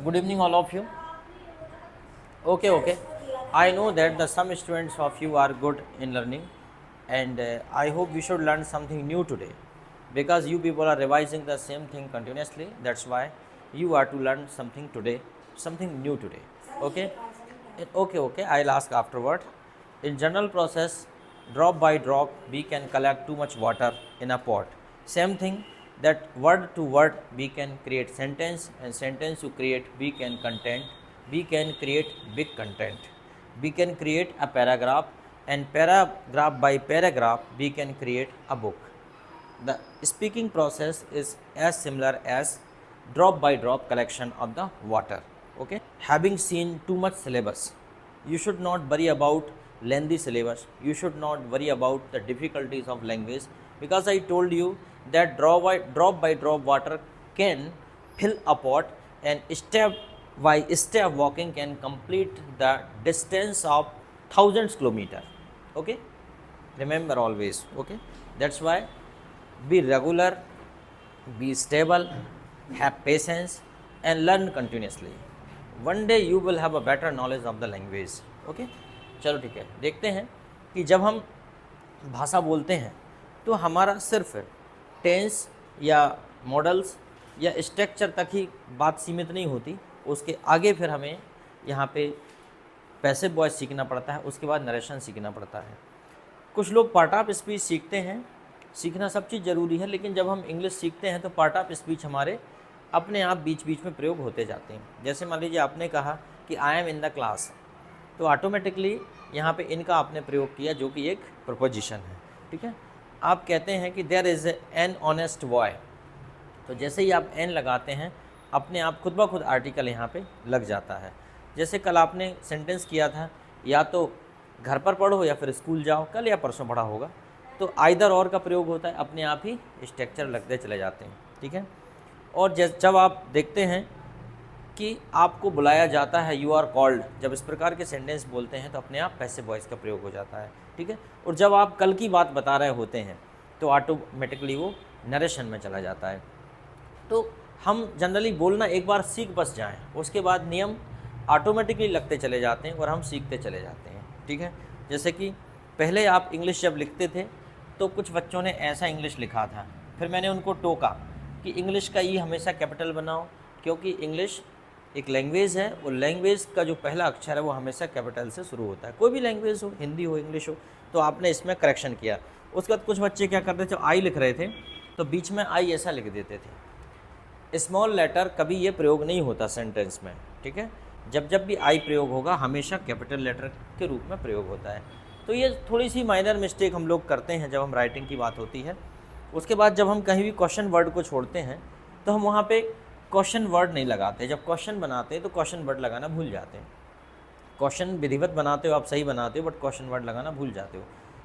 Good evening, all of you. Okay. I know that the some students of you are good in learning, and I hope we should learn something new today, because you people are revising the same thing continuously. That's why you are to learn something today, something new today. Okay. Okay. I'll ask afterward. In general process, drop by drop, we can collect too much water in a pot. Same thing, that word to word we can create sentence, and sentence to create we can content, we can create big content, we can create a paragraph, and paragraph by paragraph we can create a book. The speaking process is as similar as drop by drop collection of the water. Okay, having seen too much syllabus, you should not worry about lengthy syllabus, you should not worry about the difficulties of language, because I told you that drop by drop water can fill a pot, and step by step walking can complete the distance of thousands kilometer. Okay, remember always. Okay, that's why be regular, be stable, have patience, and learn continuously. One day you will have a better knowledge of the language. Okay, चलो ठीक है. देखते हैं कि जब हम भाषा बोलते हैं तो हमारा सिर्फ टेंस या मॉडल्स या स्ट्रक्चर तक ही बात सीमित नहीं होती, उसके आगे फिर हमें यहाँ पे पैसिव वॉइस सीखना पड़ता है, उसके बाद नरेशन सीखना पड़ता है. कुछ लोग पार्ट ऑफ स्पीच सीखते हैं, सीखना सब चीज़ ज़रूरी है, लेकिन जब हम इंग्लिश सीखते हैं तो पार्ट ऑफ स्पीच हमारे अपने आप बीच बीच में प्रयोग होते जाते हैं. जैसे मान लीजिए आपने कहा कि I am in the class, तो ऑटोमेटिकली यहाँ पे इनका आपने प्रयोग किया, जो कि एक प्रपोजिशन है. ठीक है, आप कहते हैं कि there is an honest boy, तो जैसे ही आप एन लगाते हैं अपने आप खुद ब खुद आर्टिकल यहाँ पे लग जाता है. जैसे कल आपने सेंटेंस किया था, या तो घर पर पढ़ो या फिर स्कूल जाओ, कल या परसों पढ़ा होगा, तो आइदर और का प्रयोग होता है, अपने आप ही स्ट्रक्चर लगते चले जाते हैं. ठीक है, और जब आप देखते हैं कि आपको बुलाया जाता है, यू आर कॉल्ड, जब इस प्रकार के सेंटेंस बोलते हैं तो अपने आप पैसिव वॉइस का प्रयोग हो जाता है. ठीक है, और जब आप कल की बात बता रहे होते हैं तो ऑटोमेटिकली वो नरेशन में चला जाता है. तो हम जनरली बोलना एक बार सीख बस जाएं, उसके बाद नियम ऑटोमेटिकली लगते चले जाते हैं और हम सीखते चले जाते हैं. ठीक है, जैसे कि पहले आप इंग्लिश जब लिखते थे तो कुछ बच्चों ने ऐसा इंग्लिश लिखा था, फिर मैंने उनको टोका कि इंग्लिश का ई हमेशा कैपिटल बनाओ, क्योंकि इंग्लिश एक लैंग्वेज है, और लैंग्वेज का जो पहला अक्षर है वो हमेशा कैपिटल से शुरू होता है. कोई भी लैंग्वेज हो, हिंदी हो, इंग्लिश हो, तो आपने इसमें करेक्शन किया. उसके बाद कुछ बच्चे क्या करते थे, आई लिख रहे थे तो बीच में आई ऐसा लिख देते थे. स्मॉल लेटर कभी ये प्रयोग नहीं होता सेंटेंस में. ठीक है, जब भी आई प्रयोग होगा हमेशा कैपिटल लेटर के रूप में प्रयोग होता है. तो ये थोड़ी सी माइनर मिस्टेक हम लोग करते हैं जब हम राइटिंग की बात होती है. उसके बाद जब हम कहीं भी क्वेश्चन वर्ड को छोड़ते हैं तो हम वहाँ पे क्वेश्चन वर्ड नहीं लगाते. जब क्वेश्चन बनाते हैं तो क्वेश्चन वर्ड लगाना भूल जाते हैं. क्वेश्चन विधिवत बनाते हो, आप सही बनाते हो, बट क्वेश्चन वर्ड लगाना भूल जाते हो.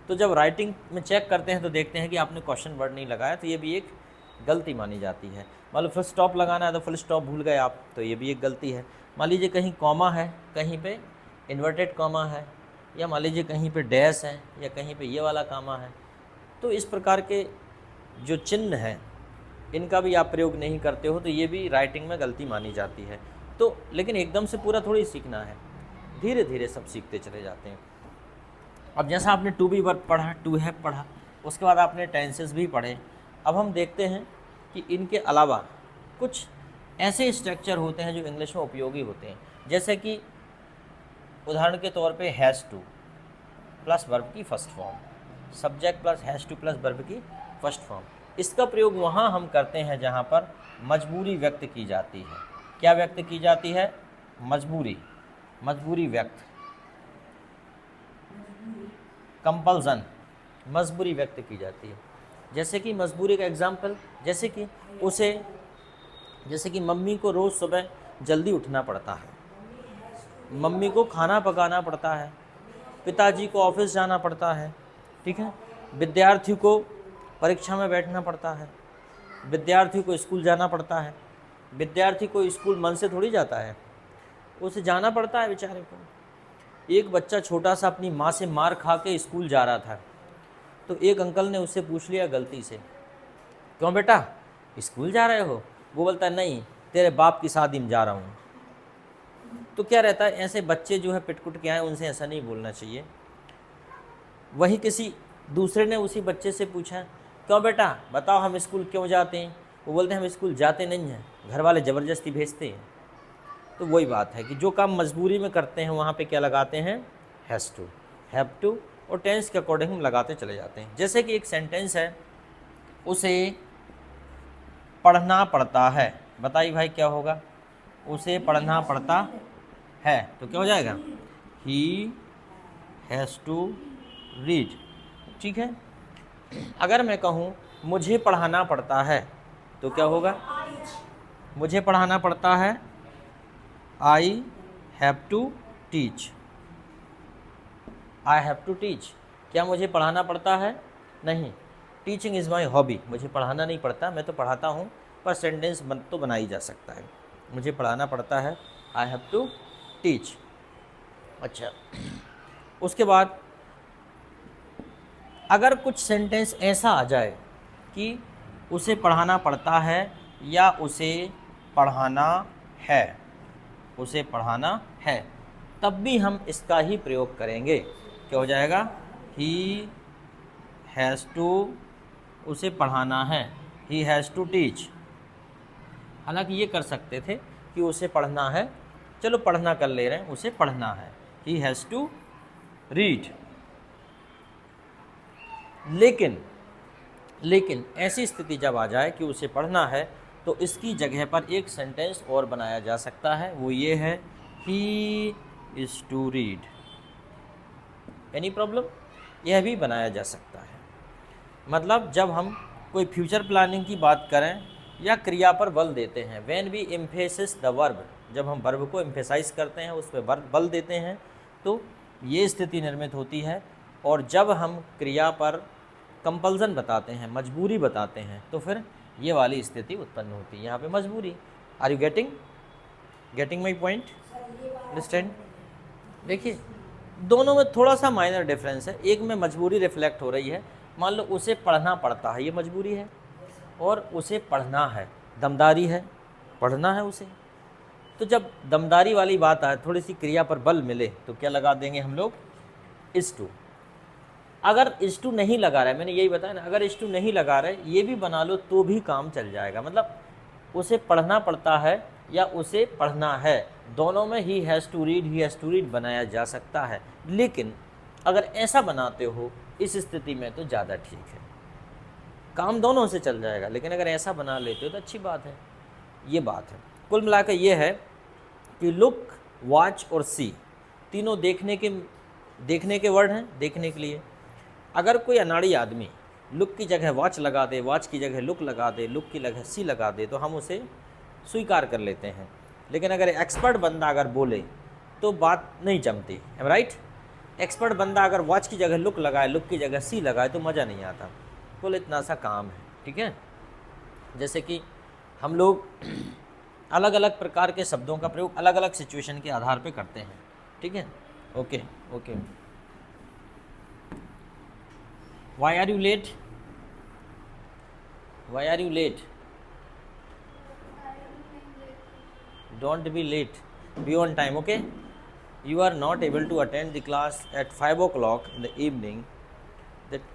तो जब राइटिंग में चेक करते हैं तो देखते हैं कि आपने क्वेश्चन वर्ड नहीं लगाया, तो ये भी एक गलती मानी जाती है. मान लो फुल स्टॉप लगाना है तो फुल स्टॉप भूल गए आप, तो ये भी एक गलती है. मान लीजिए कहीं कॉमा है, कहीं पे इन्वर्टेड कॉमा है, या मान लीजिए कहीं पे डैश है, या कहीं पे ये वाला कॉमा है, तो इस प्रकार के जो चिन्ह हैं इनका भी आप प्रयोग नहीं करते हो, तो ये भी राइटिंग में गलती मानी जाती है. तो लेकिन एकदम से पूरा थोड़ी सीखना है, धीरे धीरे सब सीखते चले जाते हैं. अब जैसा आपने टू बी वर्ब पढ़ा, टू हैव पढ़ा, उसके बाद आपने टेंसेस भी पढ़े. अब हम देखते हैं कि इनके अलावा कुछ ऐसे स्ट्रक्चर होते हैं जो इंग्लिश में उपयोगी होते हैं. जैसे कि उदाहरण के तौर पे हैज़ टू प्लस वर्ब की first form, subject plus has two plus verb की फर्स्ट फॉर्म. इसका प्रयोग वहाँ हम करते हैं जहाँ पर मजबूरी व्यक्त की जाती है. क्या व्यक्त की जाती है? मजबूरी व्यक्त, कंपल्सन, मजबूरी व्यक्त की जाती है. जैसे कि मजबूरी का एग्जाम्पल, जैसे कि मम्मी को रोज़ सुबह जल्दी उठना पड़ता है, मम्मी को खाना पकाना पड़ता है, पिताजी को ऑफिस जाना पड़ता है. ठीक है, विद्यार्थी को परीक्षा में बैठना पड़ता है, विद्यार्थी को स्कूल जाना पड़ता है. विद्यार्थी को स्कूल मन से थोड़ी जाता है, उसे जाना पड़ता है बेचारे को. एक बच्चा छोटा सा अपनी माँ से मार खा के स्कूल जा रहा था, तो एक अंकल ने उससे पूछ लिया गलती से, क्यों बेटा स्कूल जा रहे हो? वो बोलता है नहीं, तेरे बाप की शादी में जा रहा हूँ. तो क्या रहता है, ऐसे बच्चे जो है पिटकुट के आए, उनसे ऐसा नहीं बोलना चाहिए। वही किसी दूसरे ने उसी बच्चे से पूछा, क्यों बेटा बताओ हम स्कूल क्यों जाते हैं? वो बोलते हैं हम स्कूल जाते नहीं हैं, घर वाले ज़बरदस्ती भेजते हैं। तो वही बात है कि जो काम मजबूरी में करते हैं वहाँ पे क्या लगाते हैं, हैज़ टू, हैव टू, और टेंस के अकॉर्डिंग हम लगाते चले जाते हैं। जैसे कि एक सेंटेंस है, उसे पढ़ना पड़ता है। बताइए भाई क्या होगा, उसे पढ़ना पड़ता है तो क्या हो जाएगा, ही हैज़ टू रीड। ठीक है। अगर मैं कहूँ मुझे पढ़ाना पड़ता है तो क्या होगा, मुझे पढ़ाना पड़ता है, I have to teach. I have to teach, क्या मुझे पढ़ाना पड़ता है? नहीं। टीचिंग इज़ माई हॉबी, मुझे पढ़ाना नहीं पड़ता, मैं तो पढ़ाता हूँ, पर सेंटेंस तो बनाई जा सकता है, मुझे पढ़ाना पड़ता है, आई हैव टू टीच। अच्छा, उसके बाद अगर कुछ सेंटेंस ऐसा आ जाए कि उसे पढ़ाना पड़ता है या उसे पढ़ाना है, उसे पढ़ाना है, तब भी हम इसका ही प्रयोग करेंगे। क्या हो जाएगा, ही हैज़ टू, उसे पढ़ाना है, ही हैज़ टू टीच। हालांकि ये कर सकते थे कि उसे पढ़ना है, चलो पढ़ना कर ले रहे हैं, उसे पढ़ना है, ही हैज़ टू रीड। लेकिन ऐसी स्थिति जब आ जाए कि उसे पढ़ना है तो इसकी जगह पर एक सेंटेंस और बनाया जा सकता है, वो ये है, he is to read. Any problem? यह भी बनाया जा सकता है। मतलब जब हम कोई फ्यूचर प्लानिंग की बात करें या क्रिया पर बल देते हैं, when we emphasis the verb, जब हम वर्ब को एम्फेसाइज करते हैं, उस पर बल देते हैं, तो ये स्थिति निर्मित होती है। और जब हम क्रिया पर कंपल्सन बताते हैं, मजबूरी बताते हैं, तो फिर ये वाली स्थिति उत्पन्न होती है, यहाँ पे मजबूरी। Are you getting my point? Understand? देखिए दोनों में थोड़ा सा माइनर डिफरेंस है। एक में मजबूरी रिफ्लेक्ट हो रही है, मान लो उसे पढ़ना पड़ता है, ये मजबूरी है, और उसे पढ़ना है, दमदारी है, पढ़ना है उसे। तो जब दमदारी वाली बात आए, थोड़ी सी क्रिया पर बल मिले, तो क्या लगा देंगे हम लोग, इज टू। अगर इज टू नहीं लगा रहा है, मैंने यही बताया ना, अगर इज टू नहीं लगा रहा है, ये भी बना लो तो भी काम चल जाएगा। मतलब उसे पढ़ना पड़ता है या उसे पढ़ना है, दोनों में ही हैज़ टू रीड बनाया जा सकता है। लेकिन अगर ऐसा बनाते हो इस स्थिति में तो ज़्यादा ठीक है, काम दोनों से चल जाएगा। लेकिन अगर ऐसा बना लेते हो तो अच्छी बात है। ये बात है, कुल मिलाकर ये है कि लुक, वॉच और सी तीनों देखने के वर्ड हैं, देखने के लिए। अगर कोई अनाड़ी आदमी लुक की जगह वॉच लगा दे, वॉच की जगह लुक लगा दे, लुक की जगह सी लगा दे, तो हम उसे स्वीकार कर लेते हैं। लेकिन अगर एक्सपर्ट बंदा अगर बोले तो बात नहीं जमती, है राइट? एक्सपर्ट बंदा अगर वॉच की जगह लुक लगाए, लुक की जगह सी लगाए, तो मज़ा नहीं आता। कुल इतना सा काम है, ठीक है। जैसे कि हम लोग अलग अलग प्रकार के शब्दों का प्रयोग अलग अलग सिचुएशन के आधार पे करते हैं, ठीक है। Okay okay. Why are you late? Why are you late? Don't be late, be on time, okay? You are not able to attend the class at 5 o'clock in the evening, that